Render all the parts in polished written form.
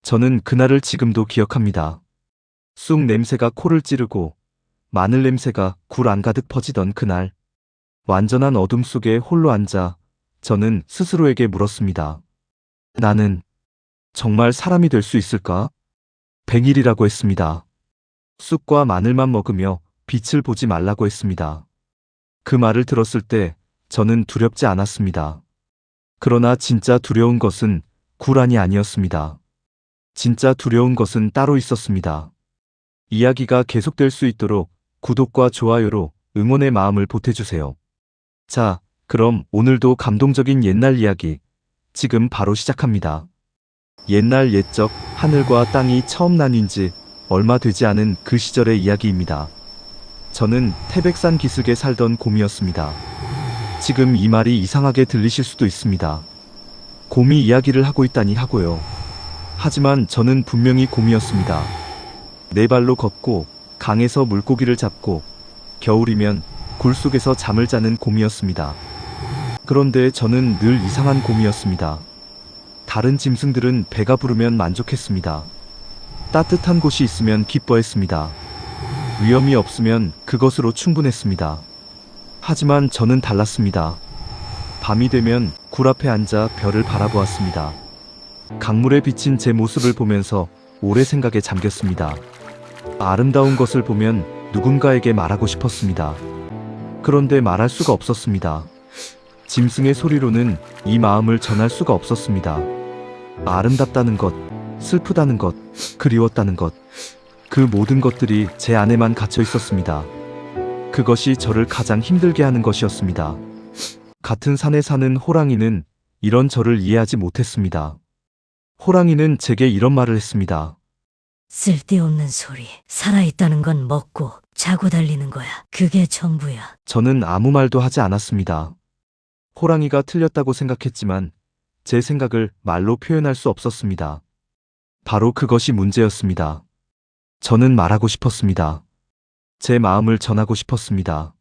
저는 그날을 지금도 기억합니다. 쑥 냄새가 코를 찌르고 마늘 냄새가 굴 안 가득 퍼지던 그날. 완전한 어둠 속에 홀로 앉아 저는 스스로에게 물었습니다. 나는 정말 사람이 될 수 있을까? 100일이라고 했습니다. 쑥과 마늘만 먹으며 빛을 보지 말라고 했습니다. 그 말을 들었을 때 저는 두렵지 않았습니다. 그러나 진짜 두려운 것은 굴안이 아니었습니다. 진짜 두려운 것은 따로 있었습니다. 이야기가 계속될 수 있도록 구독과 좋아요로 응원의 마음을 보태주세요. 자, 그럼 오늘도 감동적인 옛날 이야기 지금 바로 시작합니다. 옛날 옛적 하늘과 땅이 처음 나뉜 지 얼마 되지 않은 그 시절의 이야기입니다. 저는 태백산 기슭에 살던 곰이었습니다. 지금 이 말이 이상하게 들리실 수도 있습니다. 곰이 이야기를 하고 있다니 하고요. 하지만 저는 분명히 곰이었습니다. 네 발로 걷고 강에서 물고기를 잡고 겨울이면 굴 속에서 잠을 자는 곰이었습니다. 그런데 저는 늘 이상한 곰이었습니다. 다른 짐승들은 배가 부르면 만족했습니다. 따뜻한 곳이 있으면 기뻐했습니다. 위험이 없으면 그것으로 충분했습니다. 하지만 저는 달랐습니다. 밤이 되면 굴 앞에 앉아 별을 바라보았습니다. 강물에 비친 제 모습을 보면서 오래 생각에 잠겼습니다. 아름다운 것을 보면 누군가에게 말하고 싶었습니다. 그런데 말할 수가 없었습니다. 짐승의 소리로는 이 마음을 전할 수가 없었습니다. 아름답다는 것, 슬프다는 것, 그리웠다는 것, 그 모든 것들이 제 안에만 갇혀 있었습니다. 그것이 저를 가장 힘들게 하는 것이었습니다. 같은 산에 사는 호랑이는 이런 저를 이해하지 못했습니다. 호랑이는 제게 이런 말을 했습니다. 쓸데없는 소리. 살아있다는 건 먹고 자고 달리는 거야. 그게 전부야. 저는 아무 말도 하지 않았습니다. 호랑이가 틀렸다고 생각했지만 제 생각을 말로 표현할 수 없었습니다. 바로 그것이 문제였습니다. 저는 말하고 싶었습니다. 제 마음을 전하고 싶었습니다.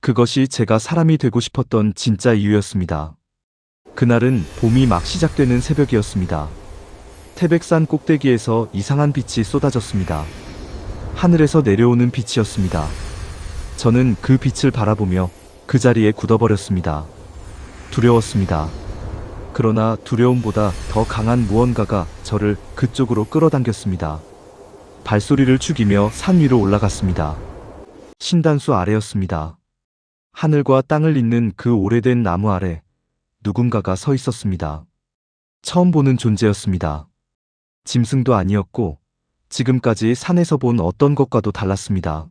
그것이 제가 사람이 되고 싶었던 진짜 이유였습니다. 그날은 봄이 막 시작되는 새벽이었습니다. 태백산 꼭대기에서 이상한 빛이 쏟아졌습니다. 하늘에서 내려오는 빛이었습니다. 저는 그 빛을 바라보며 그 자리에 굳어버렸습니다. 두려웠습니다. 그러나 두려움보다 더 강한 무언가가 저를 그쪽으로 끌어당겼습니다. 발소리를 죽이며 산 위로 올라갔습니다. 신단수 아래였습니다. 하늘과 땅을 잇는 그 오래된 나무 아래 누군가가 서 있었습니다. 처음 보는 존재였습니다. 짐승도 아니었고 지금까지 산에서 본 어떤 것과도 달랐습니다.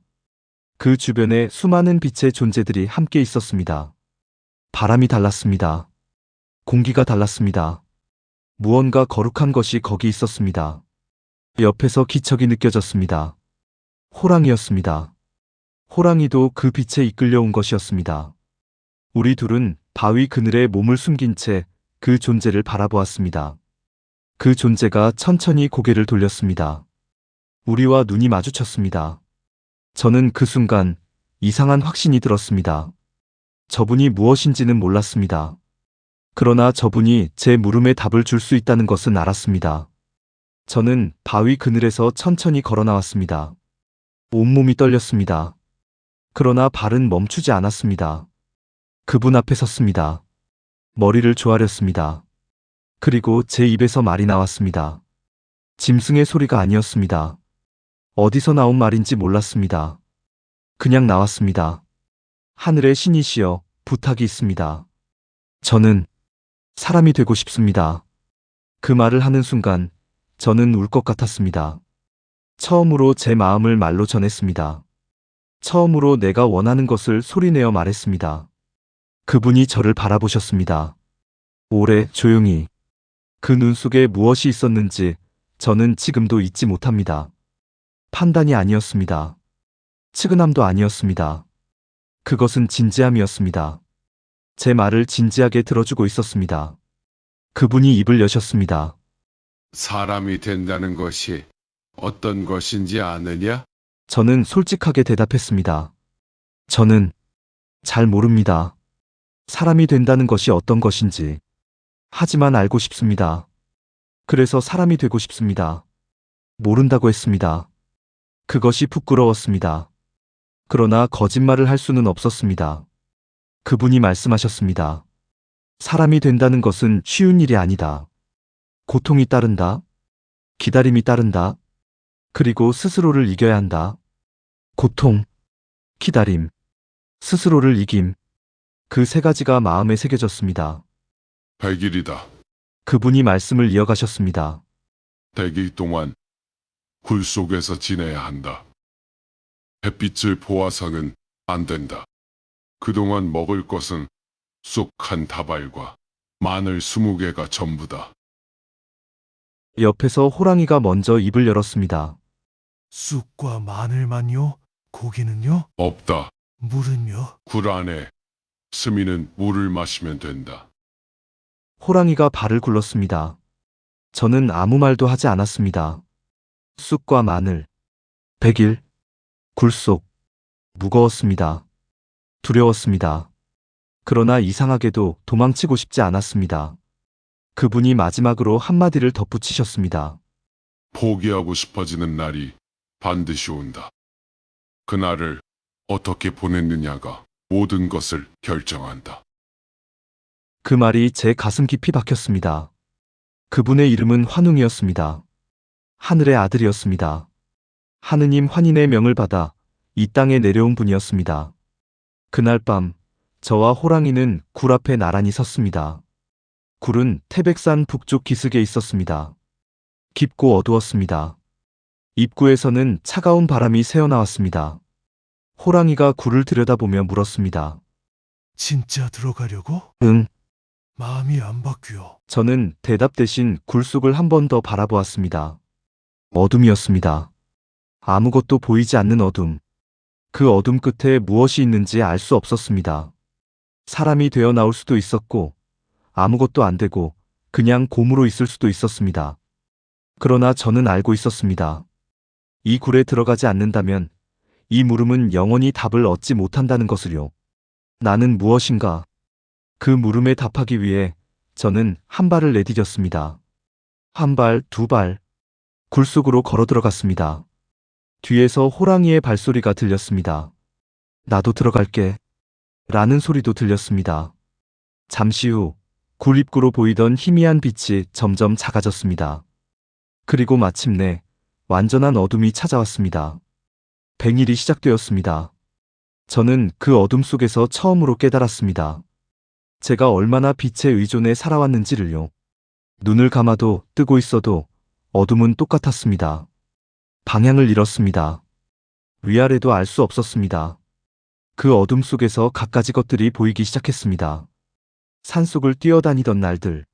그 주변에 수많은 빛의 존재들이 함께 있었습니다. 바람이 달랐습니다. 공기가 달랐습니다. 무언가 거룩한 것이 거기 있었습니다. 옆에서 기척이 느껴졌습니다. 호랑이였습니다. 호랑이도 그 빛에 이끌려온 것이었습니다. 우리 둘은 바위 그늘에 몸을 숨긴 채 그 존재를 바라보았습니다. 그 존재가 천천히 고개를 돌렸습니다. 우리와 눈이 마주쳤습니다. 저는 그 순간 이상한 확신이 들었습니다. 저분이 무엇인지는 몰랐습니다. 그러나 저분이 제 물음에 답을 줄 수 있다는 것은 알았습니다. 저는 바위 그늘에서 천천히 걸어 나왔습니다. 온몸이 떨렸습니다. 그러나 발은 멈추지 않았습니다. 그분 앞에 섰습니다. 머리를 조아렸습니다. 그리고 제 입에서 말이 나왔습니다. 짐승의 소리가 아니었습니다. 어디서 나온 말인지 몰랐습니다. 그냥 나왔습니다. 하늘의 신이시여, 부탁이 있습니다. 저는 사람이 되고 싶습니다. 그 말을 하는 순간 저는 울 것 같았습니다. 처음으로 제 마음을 말로 전했습니다. 처음으로 내가 원하는 것을 소리내어 말했습니다. 그분이 저를 바라보셨습니다. 오래 조용히. 그 눈 속에 무엇이 있었는지 저는 지금도 잊지 못합니다. 판단이 아니었습니다. 측은함도 아니었습니다. 그것은 진지함이었습니다. 제 말을 진지하게 들어주고 있었습니다. 그분이 입을 여셨습니다. 사람이 된다는 것이 어떤 것인지 아느냐? 저는 솔직하게 대답했습니다. 저는 잘 모릅니다. 사람이 된다는 것이 어떤 것인지. 하지만 알고 싶습니다. 그래서 사람이 되고 싶습니다. 모른다고 했습니다. 그것이 부끄러웠습니다. 그러나 거짓말을 할 수는 없었습니다. 그분이 말씀하셨습니다. 사람이 된다는 것은 쉬운 일이 아니다. 고통이 따른다. 기다림이 따른다. 그리고 스스로를 이겨야 한다. 고통, 기다림, 스스로를 이김. 그 세 가지가 마음에 새겨졌습니다. 100일이다. 그분이 말씀을 이어가셨습니다. 100일 동안 굴 속에서 지내야 한다. 햇빛을 보아서는 안 된다. 그동안 먹을 것은 쑥 한 다발과 마늘 20개가 전부다. 옆에서 호랑이가 먼저 입을 열었습니다. 쑥과 마늘만요? 고기는요? 없다. 물은요? 굴 안에 스미는 물을 마시면 된다. 호랑이가 발을 굴렀습니다. 저는 아무 말도 하지 않았습니다. 쑥과 마늘, 100일, 굴속, 무거웠습니다. 두려웠습니다. 그러나 이상하게도 도망치고 싶지 않았습니다. 그분이 마지막으로 한마디를 덧붙이셨습니다. 포기하고 싶어지는 날이 반드시 온다. 그날을 어떻게 보냈느냐가 모든 것을 결정한다. 그 말이 제 가슴 깊이 박혔습니다. 그분의 이름은 환웅이었습니다. 하늘의 아들이었습니다. 하느님 환인의 명을 받아 이 땅에 내려온 분이었습니다. 그날 밤 저와 호랑이는 굴 앞에 나란히 섰습니다. 굴은 태백산 북쪽 기슭에 있었습니다. 깊고 어두웠습니다. 입구에서는 차가운 바람이 새어나왔습니다. 호랑이가 굴을 들여다보며 물었습니다. 진짜 들어가려고? 응. 마음이 안 바뀌어. 저는 대답 대신 굴 속을 한 번 더 바라보았습니다. 어둠이었습니다. 아무것도 보이지 않는 어둠. 그 어둠 끝에 무엇이 있는지 알 수 없었습니다. 사람이 되어 나올 수도 있었고, 아무것도 안 되고, 그냥 곰으로 있을 수도 있었습니다. 그러나 저는 알고 있었습니다. 이 굴에 들어가지 않는다면, 이 물음은 영원히 답을 얻지 못한다는 것을요. 나는 무엇인가? 그 물음에 답하기 위해 저는 한 발을 내디뎠습니다. 한 발, 두 발. 굴 속으로 걸어 들어갔습니다. 뒤에서 호랑이의 발소리가 들렸습니다. 나도 들어갈게. 라는 소리도 들렸습니다. 잠시 후 굴 입구로 보이던 희미한 빛이 점점 작아졌습니다. 그리고 마침내 완전한 어둠이 찾아왔습니다. 100일이 시작되었습니다. 저는 그 어둠 속에서 처음으로 깨달았습니다. 제가 얼마나 빛에 의존해 살아왔는지를요. 눈을 감아도 뜨고 있어도 어둠은 똑같았습니다. 방향을 잃었습니다. 위아래도 알 수 없었습니다. 그 어둠 속에서 갖가지 것들이 보이기 시작했습니다. 산속을 뛰어다니던 날들,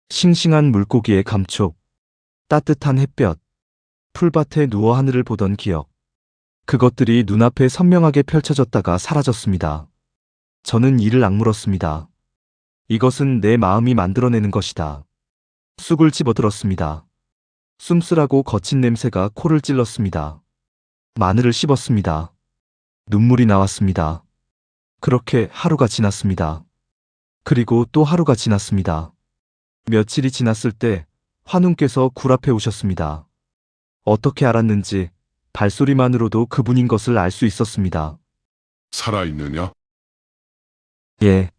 싱싱한 물고기의 감촉, 따뜻한 햇볕, 풀밭에 누워 하늘을 보던 기억. 그것들이 눈앞에 선명하게 펼쳐졌다가 사라졌습니다. 저는 이를 악물었습니다. 이것은 내 마음이 만들어내는 것이다. 쑥을 집어들었습니다. 씁쓸하고 거친 냄새가 코를 찔렀습니다. 마늘을 씹었습니다. 눈물이 나왔습니다. 그렇게 하루가 지났습니다. 그리고 또 하루가 지났습니다. 며칠이 지났을 때 환웅께서 굴 앞에 오셨습니다. 어떻게 알았는지 발소리만으로도 그분인 것을 알 수 있었습니다. 살아있느냐? 예,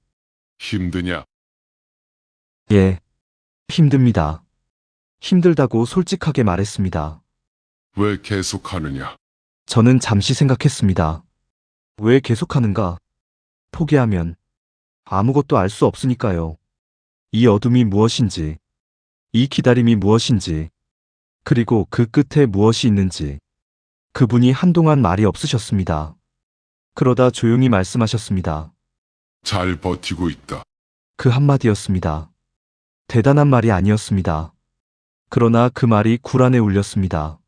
힘드냐? 예, 힘듭니다. 힘들다고 솔직하게 말했습니다. 왜 계속하느냐? 저는 잠시 생각했습니다. 왜 계속하는가? 포기하면 아무것도 알 수 없으니까요. 이 어둠이 무엇인지, 이 기다림이 무엇인지, 그리고 그 끝에 무엇이 있는지. 그분이 한동안 말이 없으셨습니다. 그러다 조용히 말씀하셨습니다. 잘 버티고 있다. 그 한마디였습니다. 대단한 말이 아니었습니다. 그러나 그 말이 굴 안에 울렸습니다.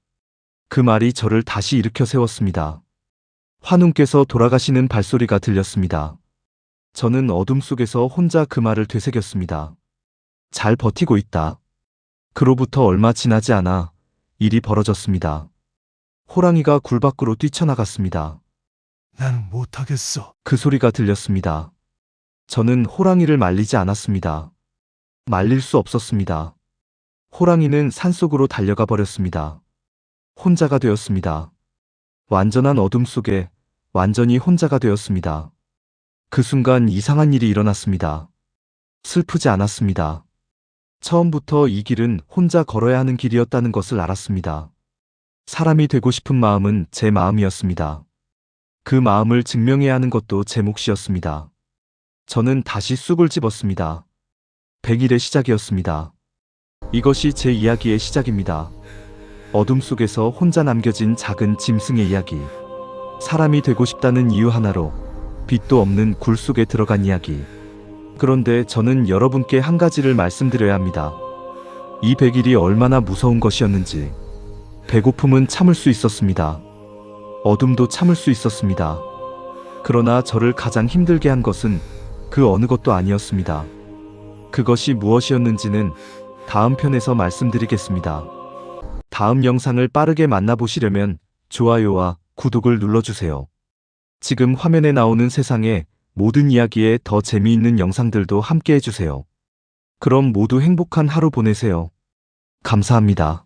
그 말이 저를 다시 일으켜 세웠습니다. 환웅께서 돌아가시는 발소리가 들렸습니다. 저는 어둠 속에서 혼자 그 말을 되새겼습니다. 잘 버티고 있다. 그로부터 얼마 지나지 않아 일이 벌어졌습니다. 호랑이가 굴 밖으로 뛰쳐나갔습니다. 나는 못하겠어. 그 소리가 들렸습니다. 저는 호랑이를 말리지 않았습니다. 말릴 수 없었습니다. 호랑이는 산속으로 달려가 버렸습니다. 혼자가 되었습니다. 완전한 어둠 속에 완전히 혼자가 되었습니다. 그 순간 이상한 일이 일어났습니다. 슬프지 않았습니다. 처음부터 이 길은 혼자 걸어야 하는 길이었다는 것을 알았습니다. 사람이 되고 싶은 마음은 제 마음이었습니다. 그 마음을 증명해야 하는 것도 제 몫이었습니다. 저는 다시 쑥을 집었습니다. 100일의 시작이었습니다. 이것이 제 이야기의 시작입니다. 어둠 속에서 혼자 남겨진 작은 짐승의 이야기. 사람이 되고 싶다는 이유 하나로 빛도 없는 굴 속에 들어간 이야기. 그런데 저는 여러분께 한 가지를 말씀드려야 합니다. 이 100일이 얼마나 무서운 것이었는지. 배고픔은 참을 수 있었습니다. 어둠도 참을 수 있었습니다. 그러나 저를 가장 힘들게 한 것은 그 어느 것도 아니었습니다. 그것이 무엇이었는지는 다음 편에서 말씀드리겠습니다. 다음 영상을 빠르게 만나보시려면 좋아요와 구독을 눌러주세요. 지금 화면에 나오는 세상의 모든 이야기에 더 재미있는 영상들도 함께 해주세요. 그럼 모두 행복한 하루 보내세요. 감사합니다.